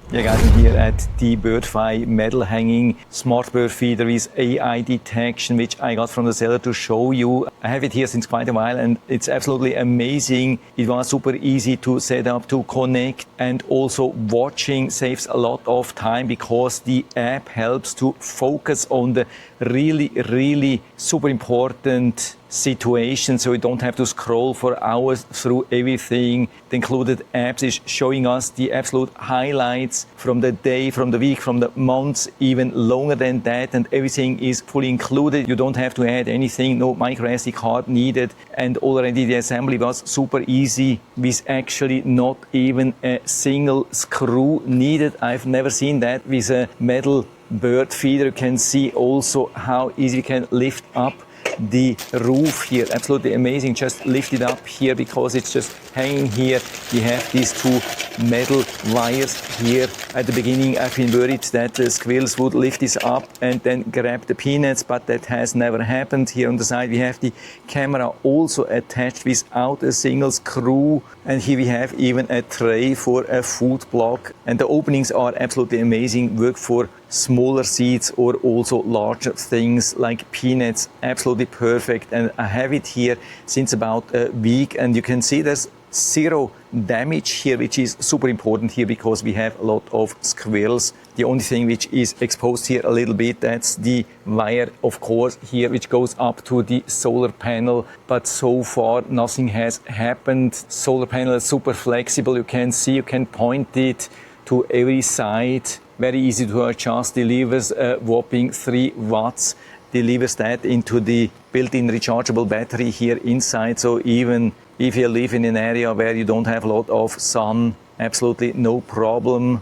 Yeah guys, I'm here at the Birdfy metal hanging smart bird feeder with AI detection, which I got from the seller to show you. I have it here since quite a while and it's absolutely amazing. It was super easy to set up, to connect, and also watching saves a lot of time because the app helps to focus on the really super important situation, so you don't have to scroll for hours through everything. The included apps is showing us the absolute highlights from the day, from the week, from the months, even longer than that, and everything is fully included. You don't have to add anything, no micro SD card needed, and already the assembly was super easy with actually not even a single screw needed. I've never seen that with a metal bird feeder. You can see also how easy you can lift up the roof here. Absolutely amazing. Just lift it up here because it's just hanging here. We have these two metal wires here. At the beginning I've been worried that the squirrels would lift this up and then grab the peanuts, but that has never happened. Here on the side we have the camera also attached without a single screw, and here we have even a tray for a food block, and the openings are absolutely amazing. Work for smaller seeds or also larger things like peanuts. Absolutely perfect, and I have it here since about a week, and you can see there's zero damage here, which is super important here because we have a lot of squirrels. The only thing which is exposed here a little bit, that's the wire, of course, here, which goes up to the solar panel, but so far nothing has happened. Solar panel is super flexible. You can see, you can point it to every side. Very easy to adjust. Delivers a whopping 3 watts. Delivers that into the built-in rechargeable battery here inside. So even if you live in an area where you don't have a lot of sun, absolutely no problem.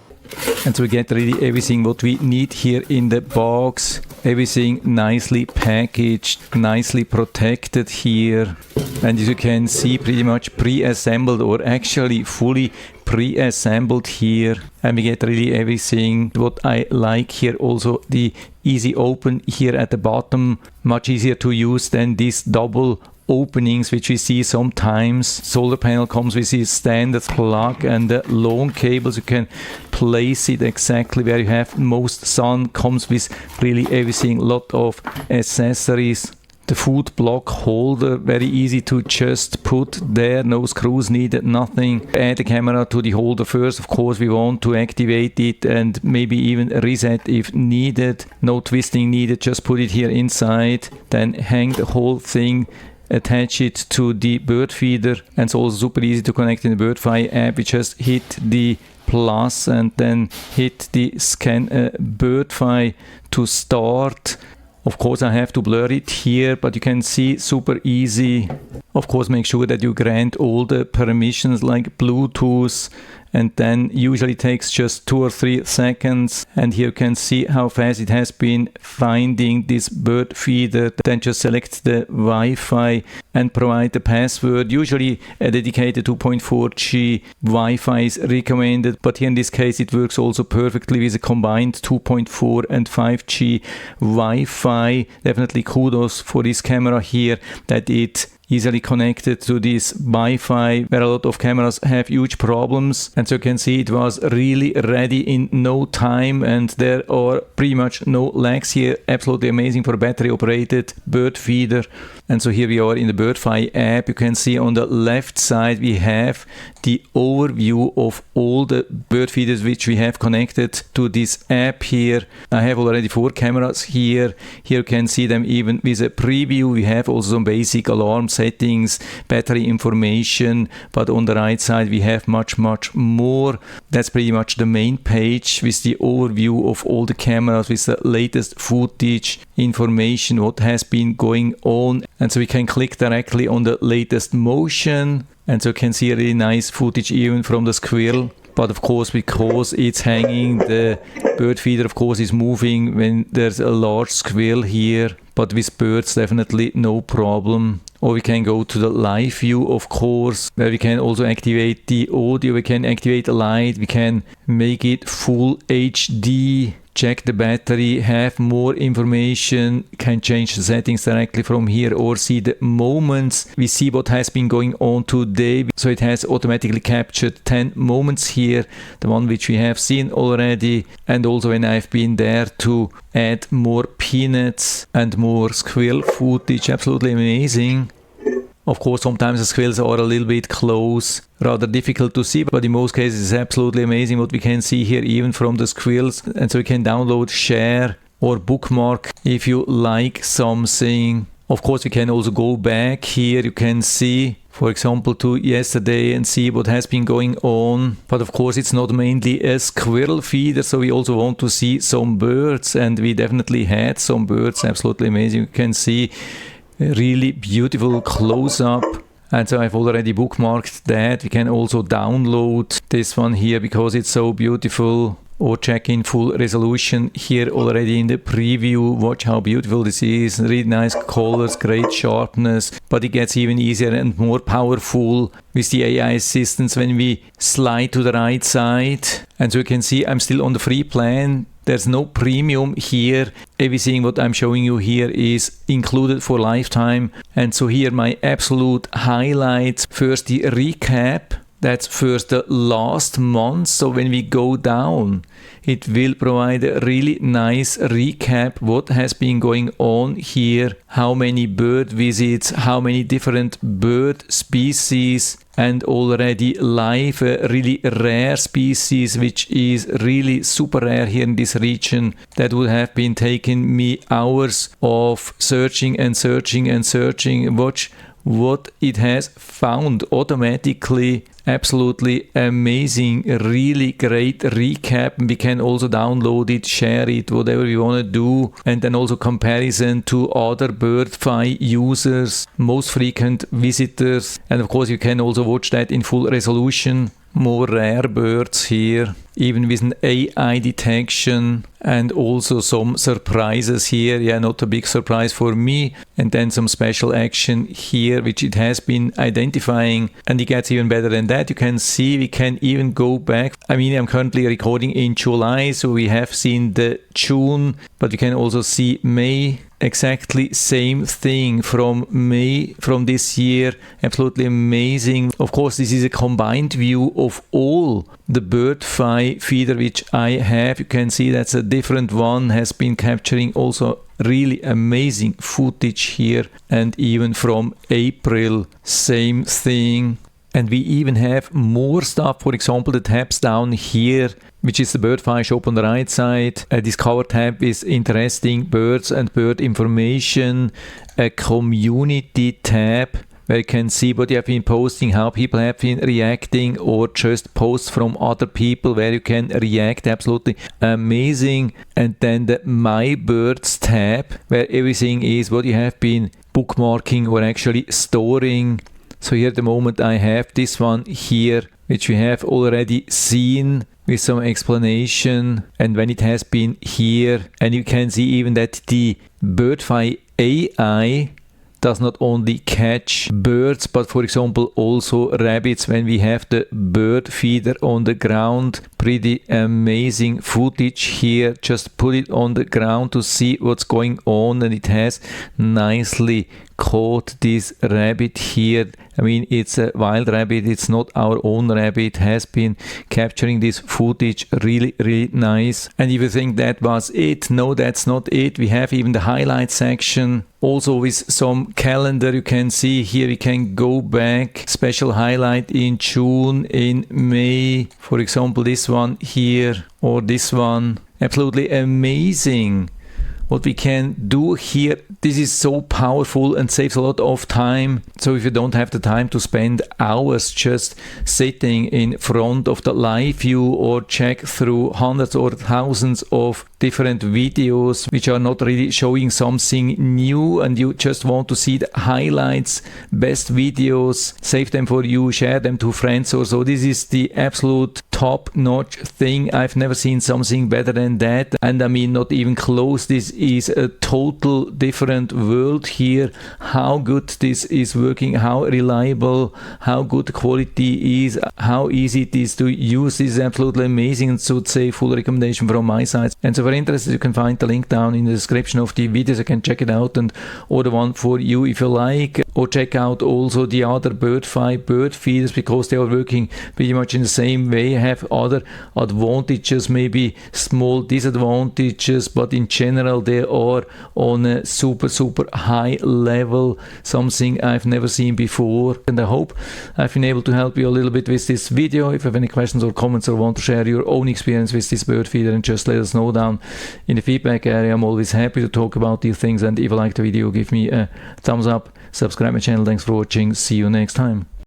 And so we get really everything what we need here in the box. Everything nicely packaged, nicely protected here. And as you can see, pretty much pre-assembled, or actually fully pre-assembled here. And we get really everything what I like here. Also the easy open here at the bottom, much easier to use than these double openings which we see sometimes. Solar panel comes with this standard plug and the long cables. You can place it exactly where you have most sun. Comes with really everything, lot of accessories. The food block holder, very easy to just put there, no screws needed, nothing. Add the camera to the holder first. Of course we want to activate it and maybe even reset if needed. No twisting needed, just put it here inside, then hang the whole thing, attach it to the bird feeder, and it's also super easy to connect in the Birdfy app. We just hit the plus and then hit the scan Birdfy to start. Of course I have to blur it here, but you can see super easy. Of course make sure that you grant all the permissions like Bluetooth, and then usually takes just 2 or 3 seconds. And here you can see how fast it has been finding this bird feeder. Then just select the Wi-Fi and provide the password. Usually a dedicated 2.4G Wi-Fi is recommended, but here in this case it works also perfectly with a combined 2.4 and 5G Wi-Fi. Definitely kudos for this camera here that it easily connected to this Wi-Fi, where a lot of cameras have huge problems. And so you can see it was really ready in no time, and there are pretty much no lags here. Absolutely amazing for a battery operated bird feeder. And so here we are in the Birdfy app. You can see on the left side we have the overview of all the bird feeders which we have connected to this app here. I have already 4 cameras here. Here you can see them even with a preview. We have also some basic alarm settings, battery information, but on the right side we have much more. That's pretty much the main page with the overview of all the cameras with the latest footage, information, what has been going on. And so we can click directly on the latest motion, and so you can see a really nice footage even from the squirrel. But of course, because it's hanging, the bird feeder of course is moving when there's a large squirrel here, but with birds definitely no problem. Or we can go to the live view, of course, where we can also activate the audio, we can activate the light, we can make it full HD. check the battery, have more information, can change the settings directly from here, or see the moments. We see what has been going on today. So it has automatically captured 10 moments here, the one which we have seen already. And also when I've been there to add more peanuts and more squirrel footage, absolutely amazing. Of course, sometimes the squirrels are a little bit close, rather difficult to see, but in most cases it's absolutely amazing what we can see here, even from the squirrels. And so you can download, share, or bookmark if you like something. Of course, we can also go back here. You can see, for example, to yesterday and see what has been going on. But of course, it's not mainly a squirrel feeder, so we also want to see some birds, and we definitely had some birds. Absolutely amazing. You can see really beautiful close-up, and so I've already bookmarked that. We can also download this one here because it's so beautiful, or check in full resolution here already in the preview. Watch how beautiful this is. Really nice colors, great sharpness, but it gets even easier and more powerful with the AI assistance when we slide to the right side. And so you can see I'm still on the free plan. There's no premium here. Everything what I'm showing you here is included for lifetime. And so here my absolute highlights. First the recap. That's first the last month. So when we go down, it will provide a really nice recap what has been going on here, how many bird visits, how many different bird species, and already live a really rare species which is really super rare here in this region. That would have been taking me hours of searching and searching and searching. Watch what it has found automatically. Absolutely amazing, really great recap. We can also download it, share it, whatever we want to do. And then also comparison to other Birdfy users, most frequent visitors. And of course you can also watch that in full resolution. More rare birds here, even with an AI detection, and also some surprises here. Yeah, not a big surprise for me. And then some special action here, which it has been identifying, and it gets even better than that. You can see we can even go back. I mean, I'm currently recording in July, so we have seen the June, but we can also see May. Exactly same thing from May from this year. Absolutely amazing. Of course, this is a combined view of all the Birdfy feeder which I have. You can see that's a different one, has been capturing also really amazing footage here, and even from April, same thing. And we even have more stuff. For example, the tabs down here, which is the Birdfy shop on the right side. A Discover tab is interesting, birds and bird information. A community tab, where you can see what you have been posting, how people have been reacting, or just posts from other people where you can react. Absolutely amazing. And then the My Birds tab, where everything is what you have been bookmarking or actually storing. So here at the moment I have this one here, which we have already seen with some explanation, and when it has been here, and you can see even that the Birdfy AI does not only catch birds, but for example also rabbits when we have the bird feeder on the ground. Pretty amazing footage here. Just put it on the ground to see what's going on, and it has nicely caught this rabbit here. I mean, it's a wild rabbit, it's not our own rabbit. Has been capturing this footage really, really nice. And if you think that was it, no, that's not it. We have even the highlight section, also with some calendar. You can see here we can go back, special highlight in June, in May, for example this one here, or this one. Absolutely amazing what we can do here. This is so powerful and saves a lot of time. So if you don't have the time to spend hours just sitting in front of the live view or check through hundreds or thousands of different videos which are not really showing something new, and you just want to see the highlights, best videos, save them for you, share them to friends or so, this is the absolute top-notch thing. I've never seen something better than that, and I mean not even close. This is a total different world here. How good this is working, how reliable, how good the quality is, how easy it is to use. This is absolutely amazing, and so to say full recommendation from my side. And so for interested, you can find the link down in the description of the video, so you can check it out and order one for you if you like, or check out also the other Birdfy bird feeders, because they are working pretty much in the same way, have other advantages, maybe small disadvantages, but in general they are on a super high level, something I've never seen before. And I hope I've been able to help you a little bit with this video. If you have any questions or comments or want to share your own experience with this bird feeder, and just let us know down in the feedback area. I'm always happy to talk about these things, and if you like the video, give me a thumbs up, subscribe my channel. Thanks for watching, see you next time.